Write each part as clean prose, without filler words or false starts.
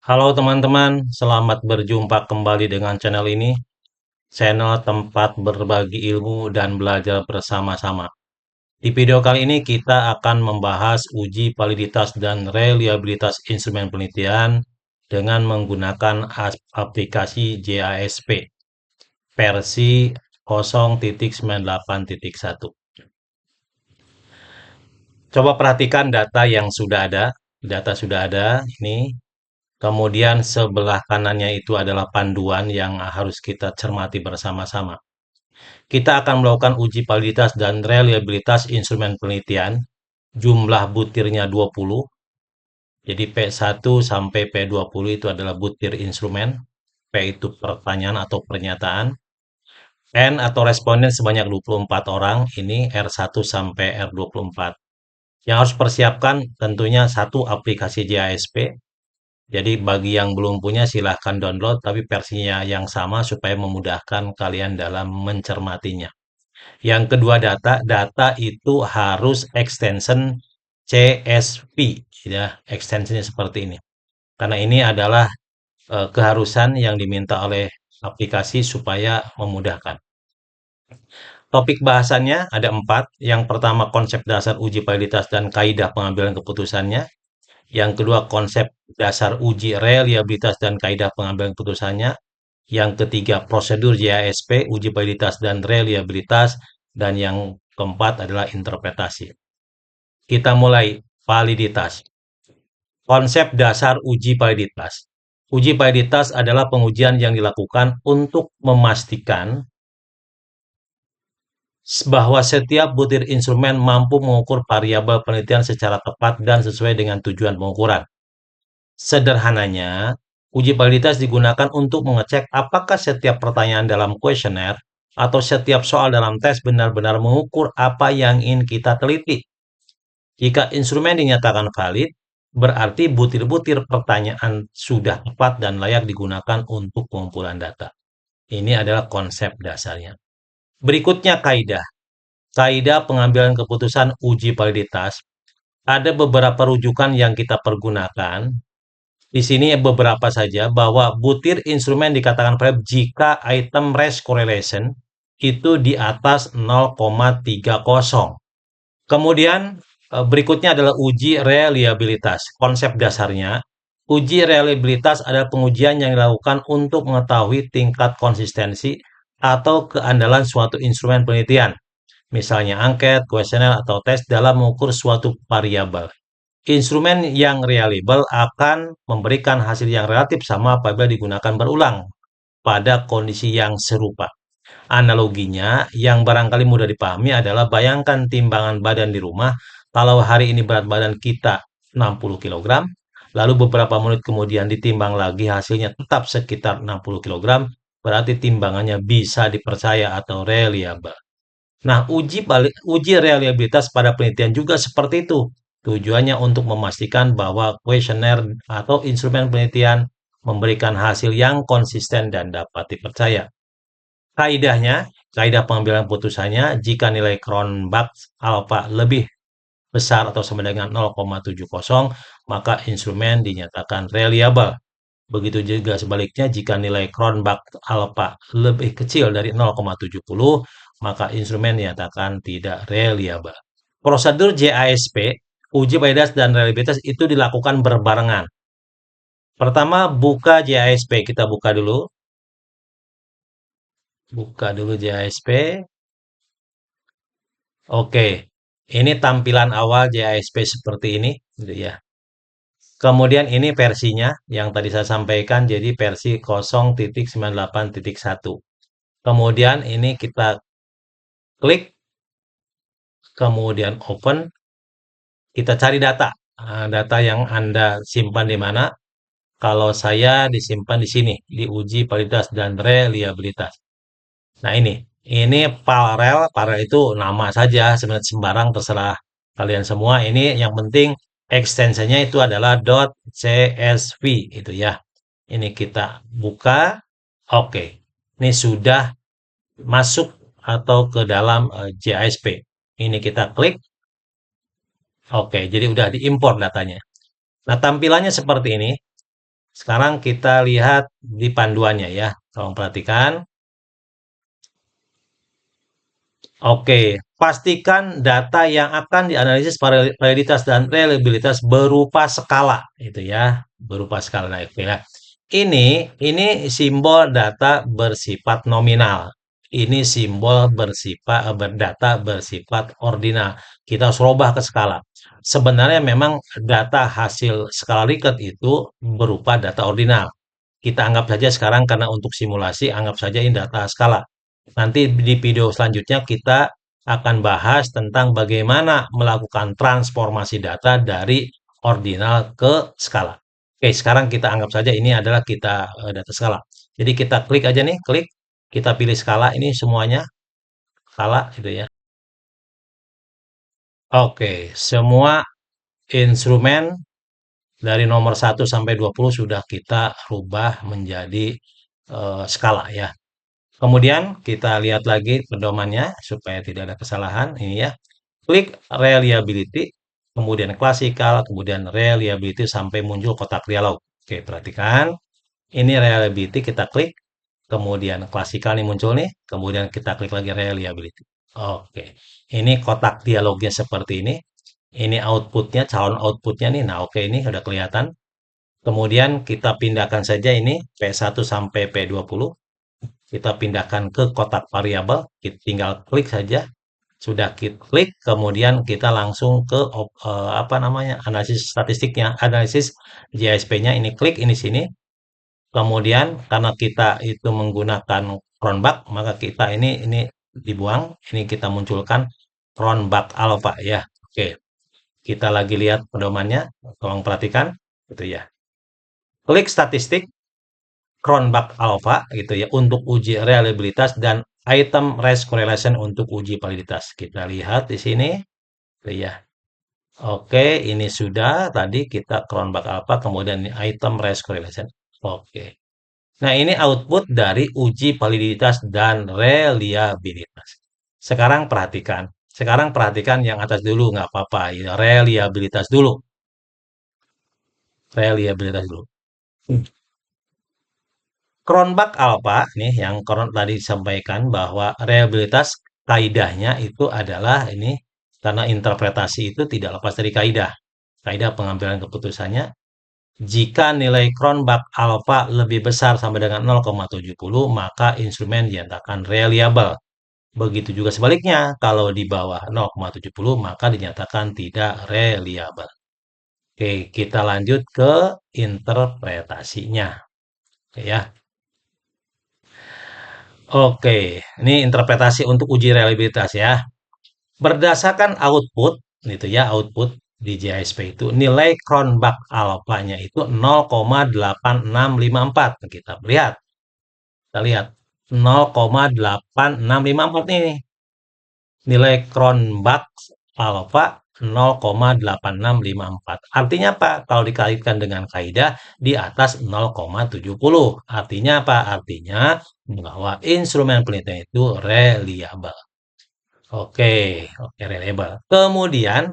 Halo teman-teman, selamat berjumpa kembali dengan channel ini, channel tempat berbagi ilmu dan belajar bersama-sama. Di video kali ini kita akan membahas uji validitas dan reliabilitas instrumen penelitian dengan menggunakan aplikasi JASP versi 0.98.1. Coba perhatikan data yang sudah ada. Data sudah ada, ini. Kemudian sebelah kanannya itu adalah panduan yang harus kita cermati bersama-sama. Kita akan melakukan uji validitas dan reliabilitas instrumen penelitian. Jumlah butirnya 20. Jadi P1 sampai P20 itu adalah butir instrumen. P itu pertanyaan atau pernyataan. N atau responden sebanyak 24 orang. Ini R1 sampai R24. Yang harus persiapkan tentunya satu aplikasi JASP. Jadi bagi yang belum punya silahkan download, tapi versinya yang sama supaya memudahkan kalian dalam mencermatinya. Yang kedua data itu harus extension CSV, ya, extensionnya seperti ini. Karena ini adalah keharusan yang diminta oleh aplikasi supaya memudahkan. Topik bahasannya ada 4. Yang pertama konsep dasar uji validitas dan kaidah pengambilan keputusannya. Yang kedua, konsep dasar uji reliabilitas dan kaidah pengambilan keputusannya. Yang ketiga, prosedur JASP, uji validitas dan reliabilitas. Dan yang keempat adalah interpretasi. Kita mulai validitas. Konsep dasar uji validitas. Uji validitas adalah pengujian yang dilakukan untuk memastikan bahwa setiap butir instrumen mampu mengukur variabel penelitian secara tepat dan sesuai dengan tujuan pengukuran. Sederhananya, uji validitas digunakan untuk mengecek apakah setiap pertanyaan dalam kuesioner atau setiap soal dalam tes benar-benar mengukur apa yang ingin kita teliti. Jika instrumen dinyatakan valid, berarti butir-butir pertanyaan sudah tepat dan layak digunakan untuk pengumpulan data. Ini adalah konsep dasarnya. Berikutnya kaidah. Kaidah pengambilan keputusan uji validitas. Ada beberapa rujukan yang kita pergunakan. Di sini beberapa saja bahwa butir instrumen dikatakan valid jika item race correlation itu di atas 0,30. Kemudian berikutnya adalah uji reliabilitas. Konsep dasarnya, uji reliabilitas adalah pengujian yang dilakukan untuk mengetahui tingkat konsistensi atau keandalan suatu instrumen penelitian. Misalnya angket, kuesioner, atau tes dalam mengukur suatu variabel. Instrumen yang reliable akan memberikan hasil yang relatif sama apabila digunakan berulang pada kondisi yang serupa. Analoginya, yang barangkali mudah dipahami adalah bayangkan timbangan badan di rumah. Kalau hari ini berat badan kita 60 kg, lalu beberapa menit kemudian ditimbang lagi hasilnya tetap sekitar 60 kg, berarti timbangannya bisa dipercaya atau reliable. Nah, uji reliabilitas pada penelitian juga seperti itu. Tujuannya untuk memastikan bahwa kuesioner atau instrumen penelitian memberikan hasil yang konsisten dan dapat dipercaya. Kaidahnya, kaidah pengambilan putusannya, jika nilai Cronbach alpha lebih besar atau sama dengan 0,70, maka instrumen dinyatakan reliable. Begitu juga sebaliknya, jika nilai Cronbach alpha lebih kecil dari 0,70, maka instrumen dinyatakan tidak reliable. Prosedur JASP, uji validitas dan reliabilitas itu dilakukan berbarengan. Pertama, buka JASP. Kita buka dulu. Buka dulu JASP. Oke, ini tampilan awal JASP seperti ini, gitu ya. Kemudian ini versinya yang tadi saya sampaikan, jadi versi 0.98.1. Kemudian ini kita klik, kemudian open, kita cari data. Nah, data yang Anda simpan di mana? Kalau saya disimpan di sini, di uji validitas dan reliabilitas. Nah ini Parel itu nama saja, sebenarnya sembarang terserah kalian semua. Ini yang penting ekstensinya itu adalah .csv itu ya. Ini kita buka, oke. Ini sudah masuk atau ke dalam JASP. Ini kita klik, oke. Jadi udah diimpor datanya. Nah tampilannya seperti ini. Sekarang kita lihat di panduannya ya. Tolong perhatikan. Oke, pastikan data yang akan dianalisis validitas dan reliabilitas berupa skala, itu ya, berupa skala. Nah, oke ya. Ini simbol data bersifat nominal. Ini simbol berdata bersifat ordinal. Kita harus rubah ke skala. Sebenarnya memang data hasil skala Likert itu berupa data ordinal. Kita anggap saja sekarang karena untuk simulasi, anggap saja ini data skala. Nanti di video selanjutnya kita akan bahas tentang bagaimana melakukan transformasi data dari ordinal ke skala. Oke, sekarang kita anggap saja ini adalah data skala. Jadi kita klik aja nih, klik, kita pilih skala ini semuanya, skala gitu ya. Oke, semua instrumen dari nomor 1 sampai 20 sudah kita rubah menjadi skala ya. Kemudian kita lihat lagi pedomannya supaya tidak ada kesalahan. Ini ya. Klik reliability, kemudian klasikal, kemudian reliability sampai muncul kotak dialog. Oke, perhatikan. Ini reliability kita klik, kemudian klasikal nih muncul nih, kemudian kita klik lagi reliability. Oke, ini kotak dialognya seperti ini. Ini outputnya, calon outputnya nih. Nah, oke ini udah kelihatan. Kemudian kita pindahkan saja ini P1 sampai P20. Kita pindahkan ke kotak variabel, kita tinggal klik saja. Sudah kita klik, kemudian kita langsung ke apa namanya? Analisis statistiknya, analisis JSP-nya ini klik ini sini. Kemudian karena kita itu menggunakan cronbach, maka kita ini dibuang, ini kita munculkan cronbach alpha ya. Oke, kita lagi lihat pedomannya, tolong perhatikan gitu ya. Klik statistik cronbach alpha gitu ya untuk uji reliabilitas dan item race correlation untuk uji validitas. Kita lihat di sini gitu ya. Oke, ini sudah tadi kita cronbach alpha kemudian ini item race correlation. Oke. Nah, ini output dari uji validitas dan reliabilitas. Sekarang perhatikan. Sekarang perhatikan yang atas dulu, nggak apa-apa. Ya, reliabilitas dulu. Reliabilitas dulu. Cronbach alpha nih yang tadi disampaikan bahwa reliabilitas kaidahnya itu adalah ini karena interpretasi itu tidak lepas dari kaidah. Kaidah pengambilan keputusannya jika nilai Cronbach alpha lebih besar sampai dengan 0,70 maka instrumen dinyatakan reliable. Begitu juga sebaliknya, kalau di bawah 0,70 maka dinyatakan tidak reliable. Oke, kita lanjut ke interpretasinya. Oke ya. Oke, ini interpretasi untuk uji reliabilitas ya. Berdasarkan output, gitu ya, output di JSP itu nilai Cronbach alpha-nya itu 0,8654. Kita lihat, kita lihat 0,8654 nih. Nilai Cronbach alpha 0,8654. Artinya apa? Kalau dikaitkan dengan kaidah di atas 0,70. Artinya apa? Artinya bahwa instrumen penelitian itu reliable. Oke, oke reliable. Kemudian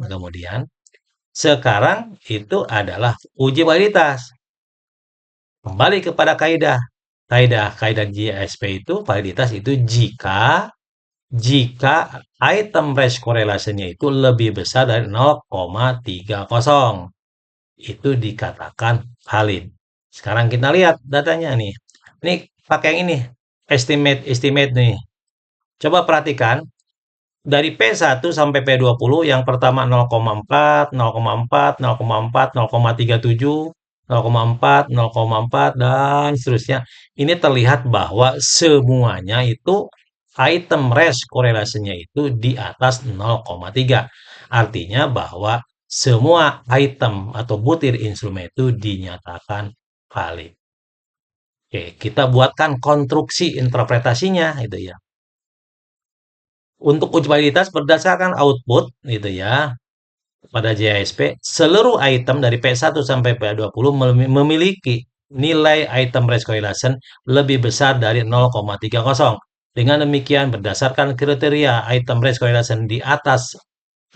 sekarang itu adalah uji validitas. Kembali kepada kaidah. Kaidah JSP itu validitas itu jika item race correlation-nya itu lebih besar dari 0,30. Itu dikatakan valid. Sekarang kita lihat datanya nih. Ini pakai yang ini, estimate nih. Coba perhatikan, dari P1 sampai P20 yang pertama 0,4, 0,4, 0,4, 0,37, 0,4, 0,4 dan seterusnya. Ini terlihat bahwa semuanya itu item race korelasinya itu di atas 0,3. Artinya bahwa semua item atau butir instrumen itu dinyatakan valid. Oke, kita buatkan konstruksi interpretasinya itu ya. Untuk uji validitas berdasarkan output gitu ya pada JSP, seluruh item dari P1 sampai P20 memiliki nilai item race correlation lebih besar dari 0,30. Dengan demikian berdasarkan kriteria item race correlation di atas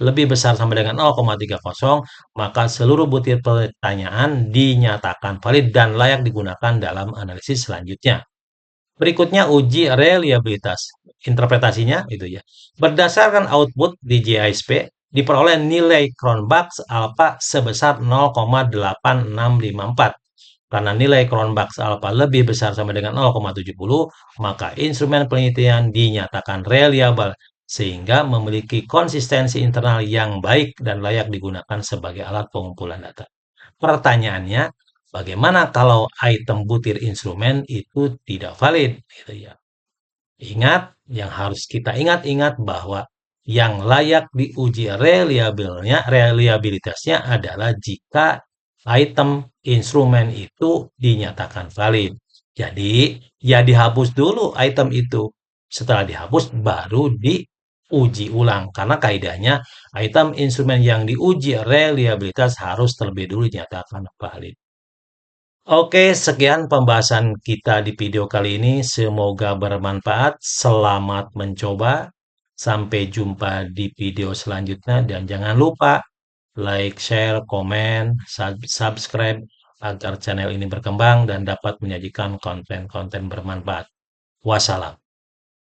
lebih besar sama dengan 0,30, maka seluruh butir pertanyaan dinyatakan valid dan layak digunakan dalam analisis selanjutnya. Berikutnya uji reliabilitas. Interpretasinya itu ya. Berdasarkan output di JISP diperoleh nilai Cronbach's alpha sebesar 0,8654. Karena nilai Cronbach's alpha lebih besar sama dengan 0,70, maka instrumen penelitian dinyatakan reliable sehingga memiliki konsistensi internal yang baik dan layak digunakan sebagai alat pengumpulan data. Pertanyaannya, bagaimana kalau item butir instrumen itu tidak valid? Gitu ya. Ingat, yang harus kita ingat-ingat bahwa yang layak diuji reliabilitasnya adalah jika item instrumen itu dinyatakan valid. Jadi, ya dihapus dulu item itu. Setelah dihapus, baru diuji ulang. Karena kaidahnya, item instrumen yang diuji reliabilitas harus terlebih dulu dinyatakan valid. Oke, sekian pembahasan kita di video kali ini. Semoga bermanfaat. Selamat mencoba. Sampai jumpa di video selanjutnya. Dan jangan lupa like, share, komen, subscribe agar channel ini berkembang dan dapat menyajikan konten-konten bermanfaat. Wassalam.